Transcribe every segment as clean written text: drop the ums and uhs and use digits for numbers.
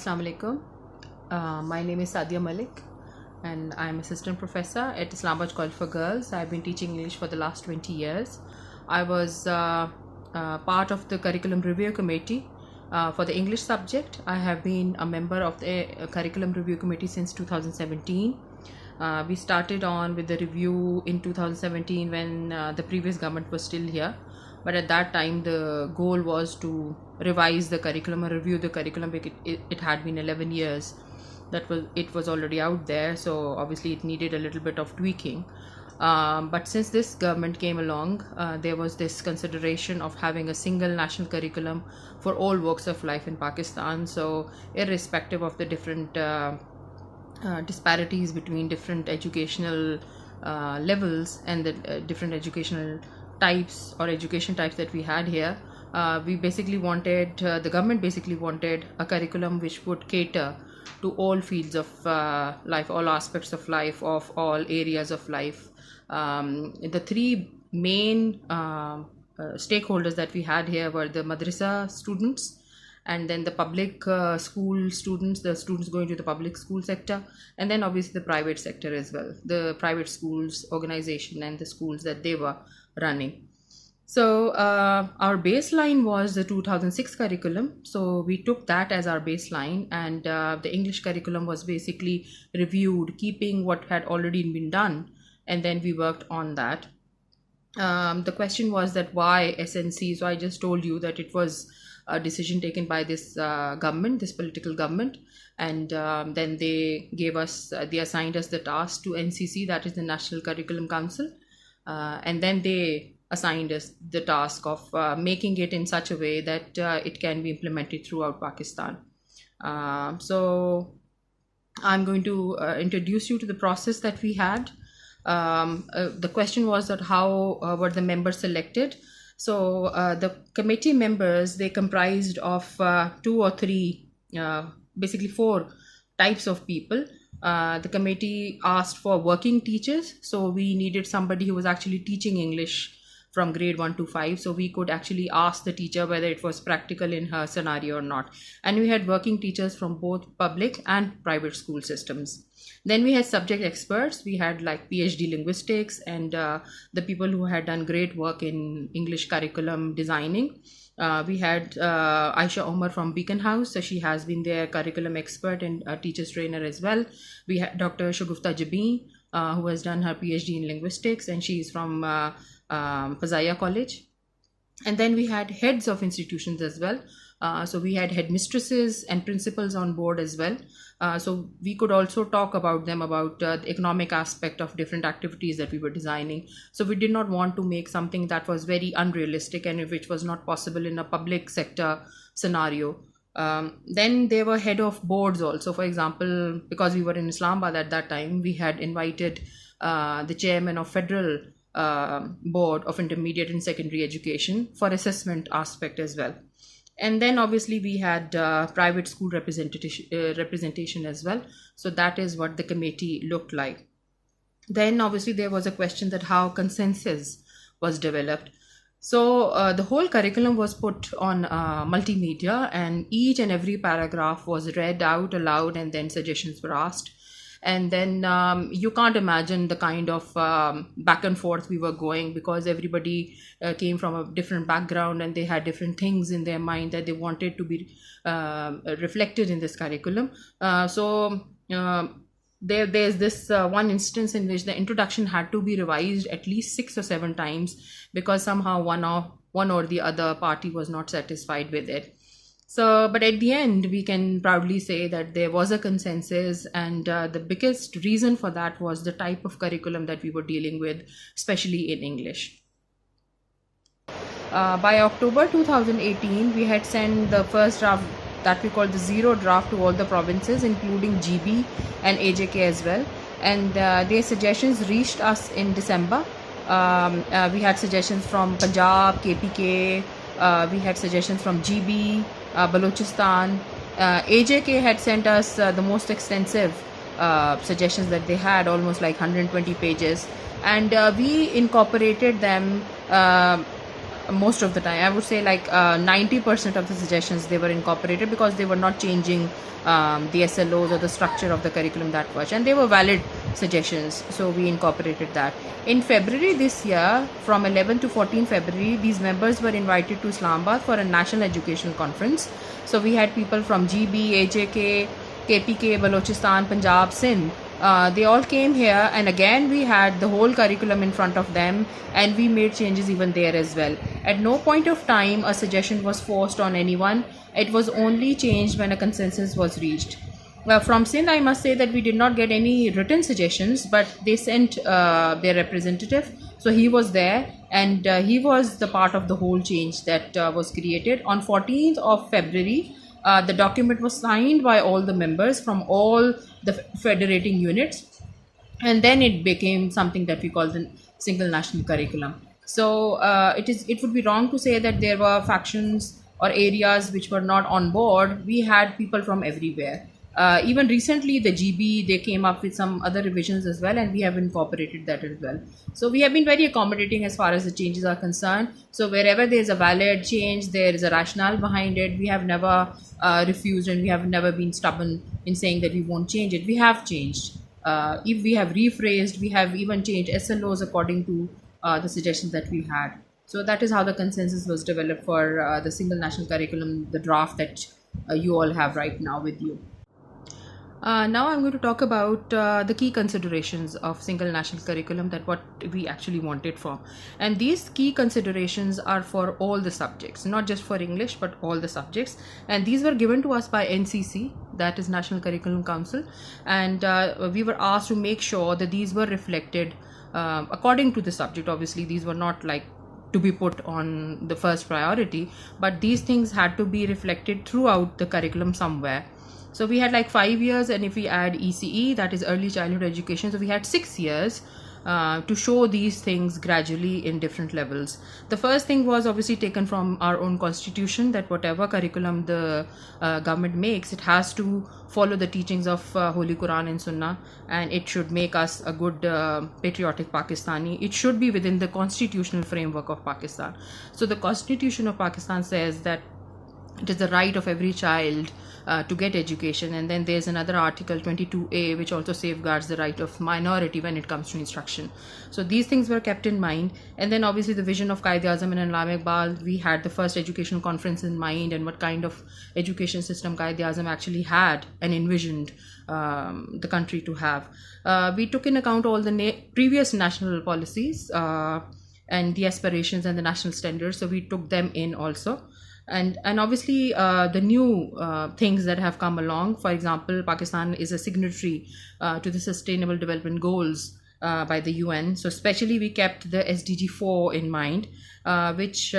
Assalamu alaikum. My name is Sadia Malik and I'm assistant professor at Islamabad College for Girls. I've been teaching English for the last 20 years. I was part of the curriculum review committee for the English subject. I have been a member of the curriculum review committee since 2017. We started on with the review in 2017 when the previous government was still here. But at that time, the goal was to revise the curriculum or review the curriculum because it had been 11 years that it was already out there. So obviously it needed a little bit of tweaking. But since this government came along, there was this consideration of having a single national curriculum for all walks of life in Pakistan. So irrespective of the different disparities between different educational levels and the different educational types or education types that we had here, we basically wanted, the government basically wanted a curriculum which would cater to all fields of life, all aspects of life, of all areas of life. The three main stakeholders that we had here were the madrasa students, and then the public school students, the students going to the public school sector, and then obviously the private sector as well, the private schools organization and the schools that they were running. So our baseline was the 2006 curriculum. So we took that as our baseline, and the English curriculum was basically reviewed, keeping what had already been done, and then we worked on that. The question was that why SNC? So I just told you that it was a decision taken by this government, this political government, and then they gave us, they assigned us the task to NCC, that is the National Curriculum Council, and then they assigned us the task of making it in such a way that it can be implemented throughout Pakistan. So I'm going to introduce you to the process that we had. The question was that how were the members selected? So the committee members, they comprised of 2 or 3, basically 4 types of people. The committee asked for working teachers. So we needed somebody who was actually teaching English from grade 1 to 5. So we could actually ask the teacher whether it was practical in her scenario or not. And we had working teachers from both public and private school systems. Then we had subject experts. We had like PhD linguistics and the people who had done great work in English curriculum designing. We had Aisha Omar from Beacon House. So she has been their curriculum expert and a teacher's trainer as well. We had Dr. Shagufta Jabeen, who has done her PhD in linguistics, and she is from Fazaya College. And then we had heads of institutions as well. So we had headmistresses and principals on board as well. So we could also talk about them, about the economic aspect of different activities that we were designing. So we did not want to make something that was very unrealistic and which was not possible in a public sector scenario. Then there were head of boards also. For example, because we were in Islamabad at that time, we had invited the chairman of Federal Board of Intermediate and Secondary Education for assessment aspect as well. And then obviously we had private school representation as well. So that is what the committee looked like. Then obviously there was a question that how consensus was developed. So the whole curriculum was put on multimedia, and each and every paragraph was read out aloud, and then suggestions were asked. And then you can't imagine the kind of back and forth we were going, because everybody came from a different background and they had different things in their mind that they wanted to be reflected in this curriculum. There's this one instance in which the introduction had to be revised at least 6 or 7 times because somehow one or the other party was not satisfied with it. So, but at the end, we can proudly say that there was a consensus, and the biggest reason for that was the type of curriculum that we were dealing with, especially in English. By October 2018, we had sent the first draft that we call the 0 draft to all the provinces, including GB and AJK as well. And their suggestions reached us in December. We had suggestions from Punjab, KPK, we had suggestions from GB, Balochistan. AJK had sent us the most extensive suggestions that they had, almost like 120 pages, and we incorporated them most of the time. I would say like 90% of the suggestions they were incorporated because they were not changing the SLOs or the structure of the curriculum that much, and they were valid suggestions. So we incorporated that. In February this year, from 11 to 14 February, these members were invited to Islamabad for a national educational conference. So we had people from GB, AJK, KPK, Balochistan, Punjab, Sindh. They all came here, and again we had the whole curriculum in front of them, and we made changes even there as well. At no point of time a suggestion was forced on anyone. It was only changed when a consensus was reached. From Sindh, I must say that we did not get any written suggestions, but they sent their representative. So he was there, and he was the part of the whole change that was created. On 14th of February, the document was signed by all the members from all the federating units, and then it became something that we call the single national curriculum. So it would be wrong to say that there were factions or areas which were not on board. We had people from everywhere. Even recently, the GB, they came up with some other revisions as well, and we have incorporated that as well. So we have been very accommodating as far as the changes are concerned. So wherever there is a valid change, there is a rationale behind it. We have never refused, and we have never been stubborn in saying that we won't change it. We have changed. If we have rephrased, we have even changed SLOs according to the suggestions that we had. So that is how the consensus was developed for the single national curriculum, the draft that you all have right now with you. Now I'm going to talk about the key considerations of single national curriculum, that what we actually want it for. And these key considerations are for all the subjects, not just for English, but all the subjects. And these were given to us by NCC, that is National Curriculum Council. And we were asked to make sure that these were reflected according to the subject. Obviously, these were not like to be put on the first priority, but these things had to be reflected throughout the curriculum somewhere. So we had like 5 years, and if we add ECE, that is early childhood education, so we had 6 years to show these things gradually in different levels. The first thing was obviously taken from our own constitution, that whatever curriculum the government makes, it has to follow the teachings of Holy Quran and Sunnah, and it should make us a good patriotic Pakistani. It should be within the constitutional framework of Pakistan. So the Constitution of Pakistan says that it is the right of every child to get education, and then there's another article 22A which also safeguards the right of minority when it comes to instruction. So these things were kept in mind, and then obviously the vision of Quaid-e-Azam and Allama Iqbal, we had the first educational conference in mind, and what kind of education system Quaid-e-Azam actually had and envisioned the country to have. We took in account all the previous national policies and the aspirations and the national standards, so we took them in also. And obviously the new things that have come along. For example, Pakistan is a signatory to the Sustainable Development Goals by the UN. So especially we kept the SDG 4 in mind, which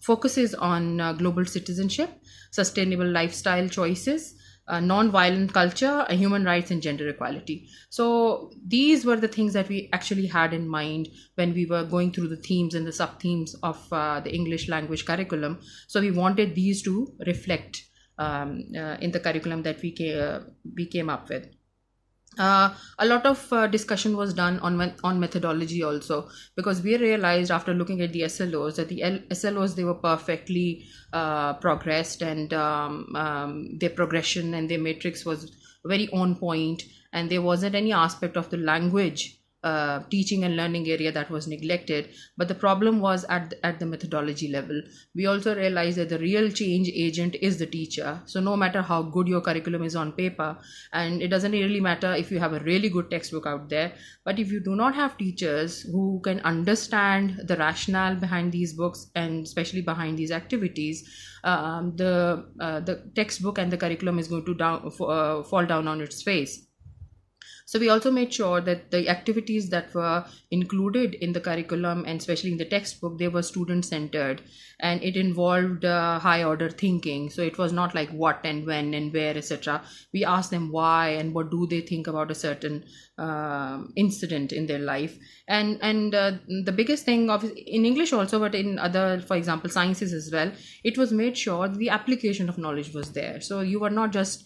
focuses on global citizenship, sustainable lifestyle choices, non-violent culture, human rights, and gender equality. So these were the things that we actually had in mind when we were going through the themes and the sub-themes of the English language curriculum. So we wanted these to reflect in the curriculum that we came up with. A lot of discussion was done on methodology also, because we realized after looking at the SLOs that the SLOs, they were perfectly progressed, and their progression and their matrix was very on point, and there wasn't any aspect of the language teaching and learning area that was neglected. But the problem was at the methodology level. We also realized that the real change agent is the teacher. So no matter how good your curriculum is on paper, and it doesn't really matter if you have a really good textbook out there, but if you do not have teachers who can understand the rationale behind these books, and especially behind these activities, the textbook and the curriculum is going to fall down on its face. So we also made sure that the activities that were included in the curriculum, and especially in the textbook, they were student centered, and it involved high order thinking. So it was not like what and when and where, etc. We asked them why and what do they think about a certain incident in their life. And the biggest thing in English also, but in other, for example, sciences as well, it was made sure the application of knowledge was there. So you were not just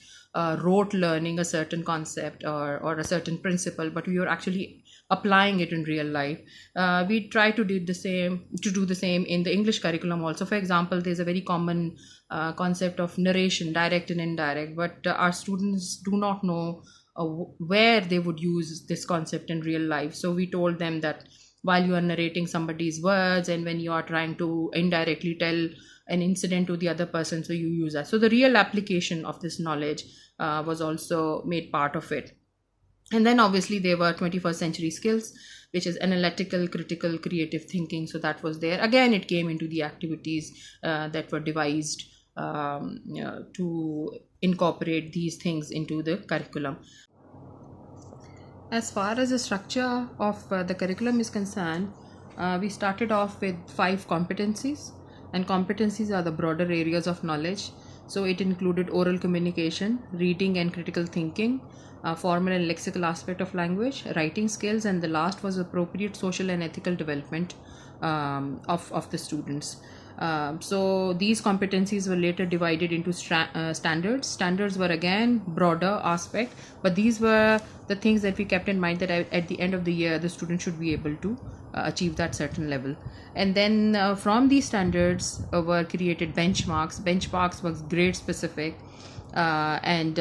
rote learning a certain concept or a certain principle, but we were actually applying it in real life. We try to do the same in the English curriculum also. For example, there's a very common concept of narration, direct and indirect, but our students do not know where they would use this concept in real life. So we told them that while you are narrating somebody's words, and when you are trying to indirectly tell an incident to the other person, so you use that. So the real application of this knowledge was also made part of it. And then obviously there were 21st century skills, which is analytical, critical, creative thinking. So that was there. Again, it came into the activities that were devised to incorporate these things into the curriculum. As far as the structure of the curriculum is concerned, we started off with 5 competencies, and competencies are the broader areas of knowledge. So it included oral communication, reading and critical thinking, formal and lexical aspect of language, writing skills, and the last was appropriate social and ethical development of the students. So these competencies were later divided into standards. Standards were again broader aspect, but these were the things that we kept in mind, that at the end of the year the student should be able to achieve that certain level. And then from these standards were created benchmarks. Benchmarks was grade specific, and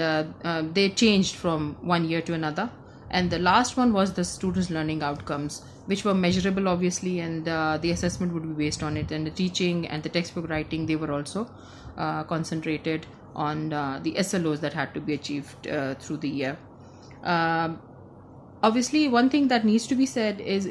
they changed from one year to another. And the last one was the students' learning outcomes, which were measurable obviously, and the assessment would be based on it. And the teaching and the textbook writing, they were also concentrated on the SLOs that had to be achieved through the year. Obviously, one thing that needs to be said is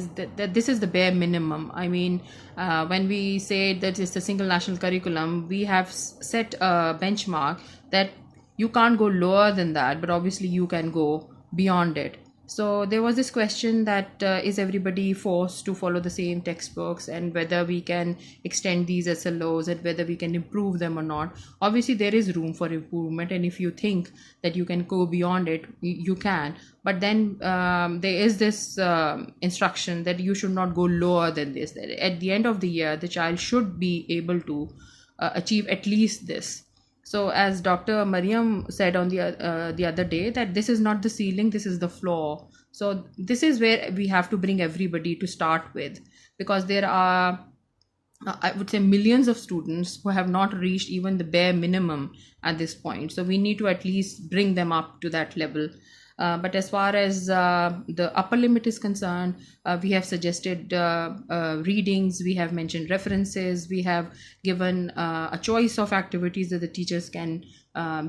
that this is the bare minimum. I mean, when we say that it's a single national curriculum, we have set a benchmark that you can't go lower than that, but obviously you can go beyond it. So there was this question that is everybody forced to follow the same textbooks, and whether we can extend these SLOs and whether we can improve them or not. Obviously there is room for improvement, and if you think that you can go beyond it, you can. But then there is this instruction that you should not go lower than this. At the end of the year, the child should be able to achieve at least this. So as Dr. Mariam said on the other day, that this is not the ceiling, this is the floor. So this is where we have to bring everybody to start with, because there are, I would say, millions of students who have not reached even the bare minimum at this point. So we need to at least bring them up to that level. But as far as the upper limit is concerned, we have suggested readings, we have mentioned references, we have given a choice of activities that the teachers can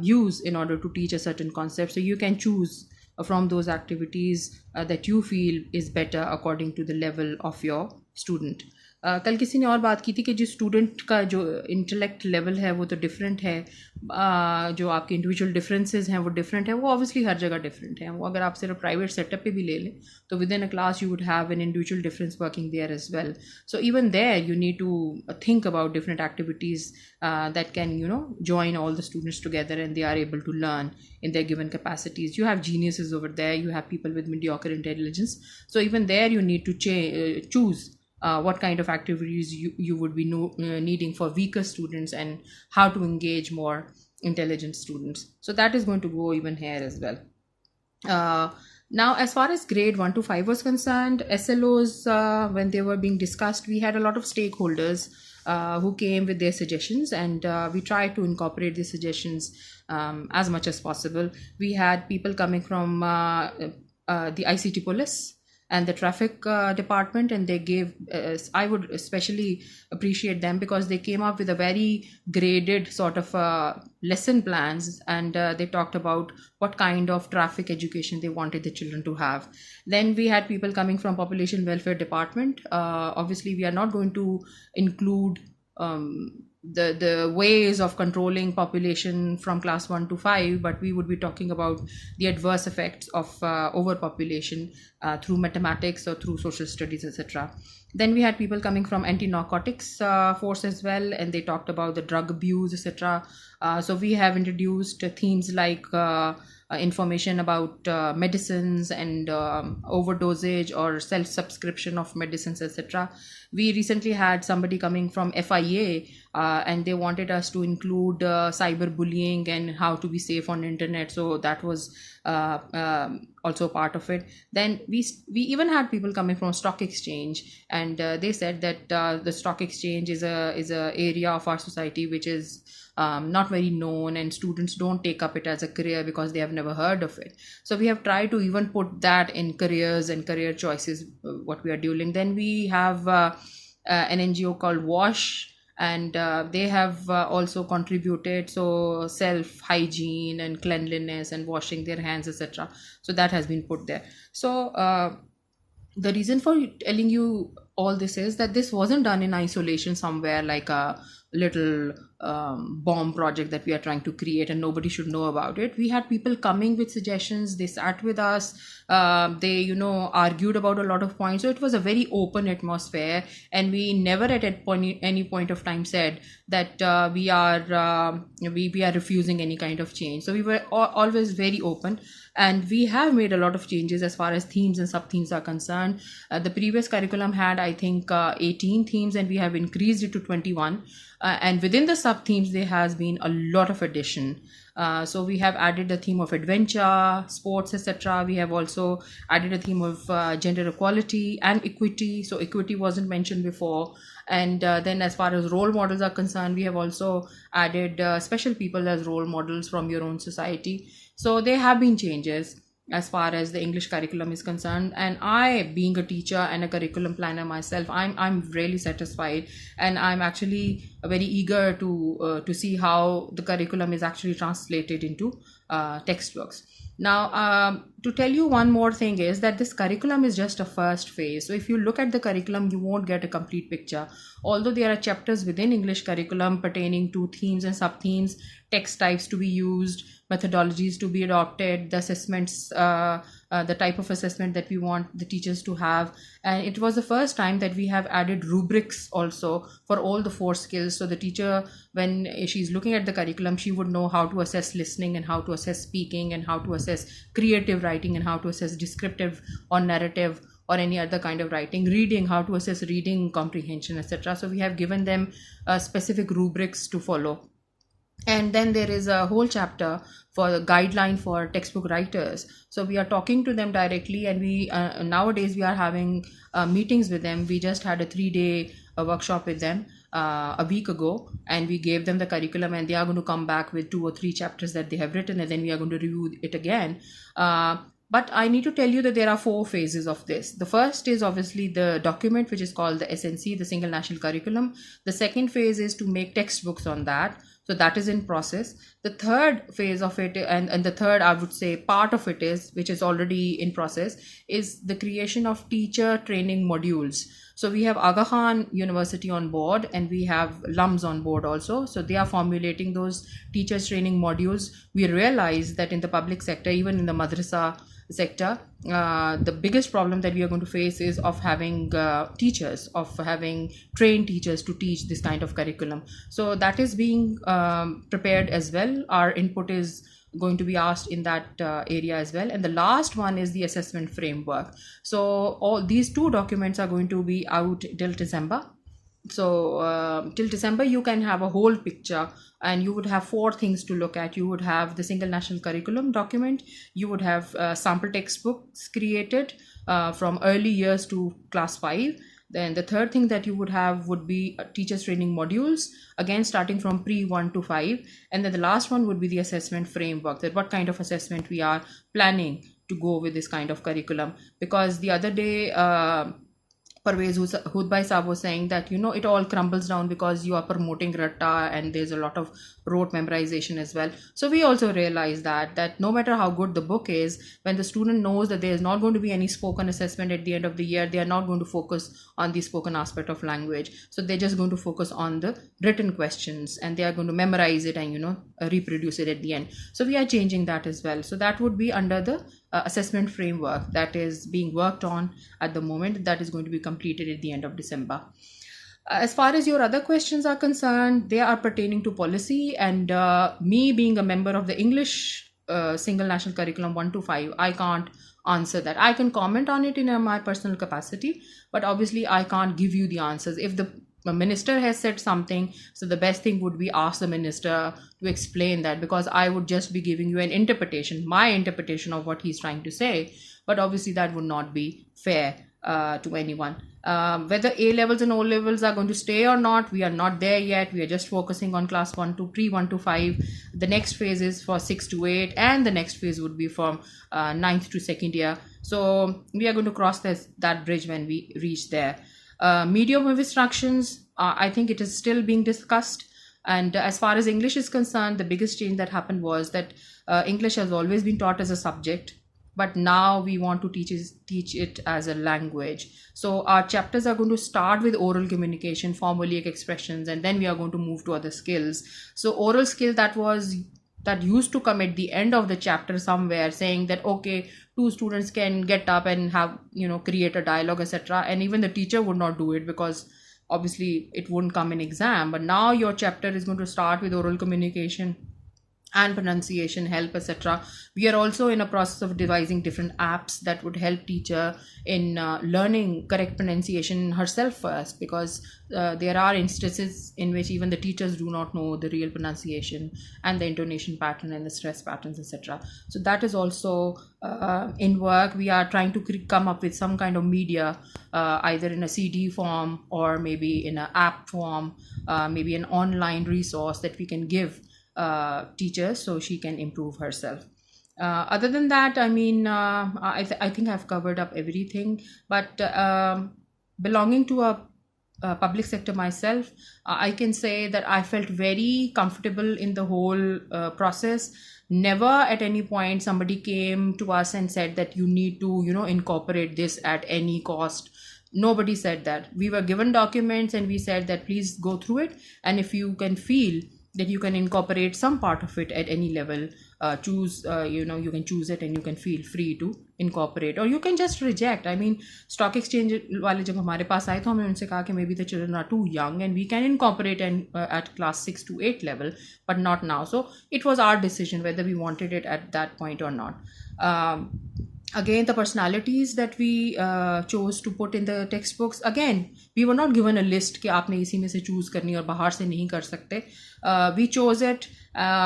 use in order to teach a certain concept. So you can choose from those activities that you feel is better according to the level of your student. कल किसी ने और बात की थी कि जो student का जो इंटेलेक्ट लेवल है वो तो डिफरेंट है, जो आपके इंडिविजुअल डिफरेंसेस हैं वो डिफरेंट है. वो ऑब्वियसली हर जगह डिफरेंट है. वो अगर आप सिर्फ प्राइवेट सेटअप पे भी ले लें तो within a class you would have an individual difference working there as well. So even there you need to think about different activities that can join all the students together, and they are able to learn in their given capacities. You have geniuses over there, you have people with mediocre intelligence. So even there you need to choose what kind of activities you would be needing for weaker students, and how to engage more intelligent students. So that is going to go even here as well. Now, as far as grade 1 to 5 was concerned, SLOs, when they were being discussed, we had a lot of stakeholders who came with their suggestions, and we tried to incorporate these suggestions as much as possible. We had people coming from the ICT police and the traffic department, and they gave I would especially appreciate them, because they came up with a very graded sort of lesson plans, and they talked about what kind of traffic education they wanted the children to have. Then we had people coming from population welfare department. Obviously we are not going to include the ways of controlling population from class 1 to 5, but we would be talking about the adverse effects of overpopulation through mathematics or through social studies, etc. Then we had people coming from anti-narcotics force as well, and they talked about the drug abuse, etc. So we have introduced themes like information about medicines and overdosage or self-subscription of medicines, etc. We recently had somebody coming from FIA, and they wanted us to include cyberbullying and how to be safe on internet. So that was also part of it. Then we even had people coming from stock exchange, and they said that the stock exchange is a area of our society which is not very known, and students don't take up it as a career because they have never heard of it. So we have tried to even put that in careers and career choices, what we are doing. Then we have an NGO called WASH, and they have also contributed, so self hygiene and cleanliness and washing their hands, etc. So that has been put there. So the reason for telling you all this is that this wasn't done in isolation somewhere, like a little bomb project that we are trying to create and nobody should know about it. We had people coming with suggestions, they sat with us, they argued about a lot of points. So it was a very open atmosphere, and we never at any point of time said that we are refusing any kind of change. So we were always very open, and we have made a lot of changes as far as themes and sub themes are concerned. The previous curriculum had, I think, 18 themes, and we have increased it to 21. And within the sub themes there has been a lot of addition. So we have added the theme of adventure, sports, etc. We have also added a theme of gender equality and equity. So equity wasn't mentioned before. And then as far as role models are concerned, we have also added special people as role models from your own society. So there have been changes as far as the English curriculum is concerned, and I, being a teacher and a curriculum planner myself, I'm really satisfied, and I'm actually very eager to see how the curriculum is actually translated into textbooks. Now, to tell you one more thing is that this curriculum is just a first phase. So if you look at the curriculum, you won't get a complete picture. Although there are chapters within English curriculum pertaining to themes and sub-themes, text types to be used, methodologies to be adopted, the assessments, the type of assessment that we want the teachers to have. And it was the first time that we have added rubrics also for all the 4 skills. So the teacher, when she's looking at the curriculum, she would know how to assess listening and how to assess speaking and how to assess creative writing and how to assess descriptive or narrative or any other kind of writing, reading, how to assess reading comprehension, etc. So we have given them specific rubrics to follow. And then there is a whole chapter for the guideline for textbook writers. So we are talking to them directly, and we nowadays we are having meetings with them. We just had a 3-day workshop with them a week ago, and we gave them the curriculum, and they are going to come back with 2 or 3 chapters that they have written, and then we are going to review it again. But I need to tell you that there are 4 phases of this. The first is obviously the document, which is called the SNC, the Single National Curriculum. The second phase is to make textbooks on that. So that is in process. The third phase of it, and the third, I would say, part of it is, which is already in process, is the creation of teacher training modules. So we have Aga Khan University on board, and we have LUMS on board also. So they are formulating those teachers training modules. We realize that in the public sector, even in the madrasa sector, the biggest problem that we are going to face is of having teachers, of having trained teachers to teach this kind of curriculum. So that is being prepared as well. Our input is going to be asked in that area as well. And the last one is the assessment framework. So all these 2 documents are going to be out till December. So till December you can have a whole picture, and you would have 4 things to look at. You would have the single national curriculum document, you would have sample textbooks created from early years to class 5. Then the third thing that you would have would be teachers training modules, again starting from pre-1 to 5. And then the last one would be the assessment framework, that what kind of assessment we are planning to go with this kind of curriculum. Because the other day Parvez Hudbai Saab was saying that, it all crumbles down because you are promoting Ratta and there's a lot of rote memorization as well. So we also realize that no matter how good the book is, when the student knows that there is not going to be any spoken assessment at the end of the year, they are not going to focus on the spoken aspect of language. So they're just going to focus on the written questions, and they are going to memorize it and, reproduce it at the end. So we are changing that as well. So that would be under the assessment framework that is being worked on at the moment. That is going to be completed at the end of December. As far as your other questions are concerned, they are pertaining to policy, and me being a member of the English single national curriculum 1 to 5, I can't answer that. I can comment on it in my personal capacity, but obviously I can't give you the answers. If the a minister has said something, so the best thing would be ask the minister to explain that, because I would just be giving you an interpretation, my interpretation of what he's trying to say, but obviously that would not be fair to anyone. Whether A levels and O levels are going to stay or not, we are not there yet. We are just focusing on class 1 to pre-1 to 5. The next phase is for 6 to 8, and the next phase would be from 9th to 2nd year. So we are going to cross that bridge when we reach there. Medium of instructions, I think it is still being discussed. And as far as English is concerned, the biggest change that happened was that English has always been taught as a subject, but now we want to teach it as a language. So our chapters are going to start with oral communication, formulaic expressions, and then we are going to move to other skills. So oral skill that used to come at the end of the chapter somewhere, saying that okay, 2 students can get up and have, create a dialogue, etc., and even the teacher would not do it because obviously it wouldn't come in exam. But now your chapter is going to start with oral communication and pronunciation help, etc. We are also in a process of devising different apps that would help teacher in learning correct pronunciation herself first, because there are instances in which even the teachers do not know the real pronunciation and the intonation pattern and the stress patterns, etc. So that is also in work. We are trying to come up with some kind of media, either in a CD form or maybe in an app form, maybe an online resource that we can give teachers so she can improve herself. Other than that, I mean, I think I've covered up everything. But belonging to a public sector myself, I can say that I felt very comfortable in the whole process. Never at any point somebody came to us and said that you need to, incorporate this at any cost. Nobody said that. We were given documents and we said that please go through it, and if you can feel that you can incorporate some part of it at any level, choose, you can choose it and you can feel free to incorporate, or you can just reject. I mean, stock exchange wale jab hamare paas aaye to humne unse kaha ki maybe the children are too young and we can incorporate and at class 6 to 8 level, but not now. So it was our decision whether we wanted it at that point or not. Again, the personalities that we chose to put in the textbooks, again, we were not given a list कि आपने इसी में से choose करनी और बाहर से नहीं कर सकते. We chose it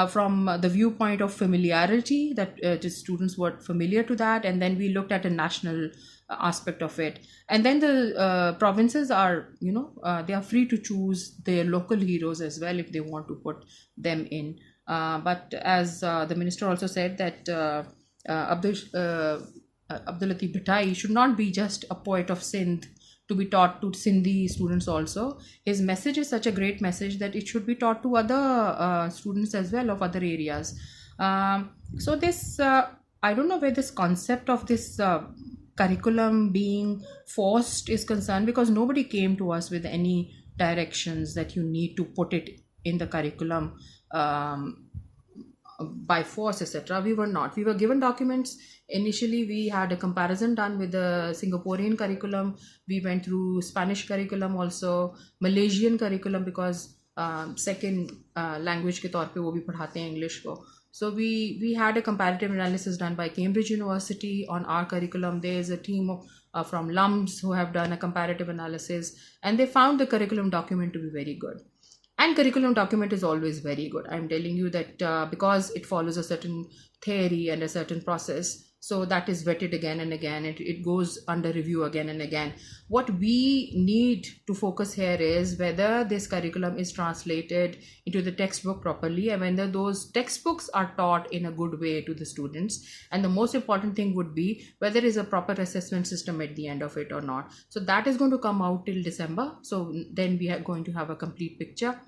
from the viewpoint of familiarity, that the students were familiar to that, and then we looked at a national aspect of it. And then the provinces are, they are free to choose their local heroes as well if they want to put them in. But as the minister also said that Abdul Latif Bhattai should not be just a poet of Sindh to be taught to Sindhi students also. His message is such a great message that it should be taught to other students as well of other areas. So this, I don't know where this concept of this curriculum being forced is concerned, because nobody came to us with any directions that you need to put it in the curriculum by force, etc. We were not. We were given documents. Initially, we had a comparison done with the Singaporean curriculum. We went through Spanish curriculum also, Malaysian curriculum, because second language के तौर पे वो भी पढ़ाते हैं English को. So we had a comparative analysis done by Cambridge University on our curriculum. There is a team from LUMS who have done a comparative analysis, and they found the curriculum document to be very good. And curriculum document is always very good. I'm telling you that because it follows a certain theory and a certain process, so that is vetted again and again. It goes under review again and again. What we need to focus here is whether this curriculum is translated into the textbook properly, and whether those textbooks are taught in a good way to the students. And the most important thing would be whether there is a proper assessment system at the end of it or not. So that is going to come out till December. So then we are going to have a complete picture.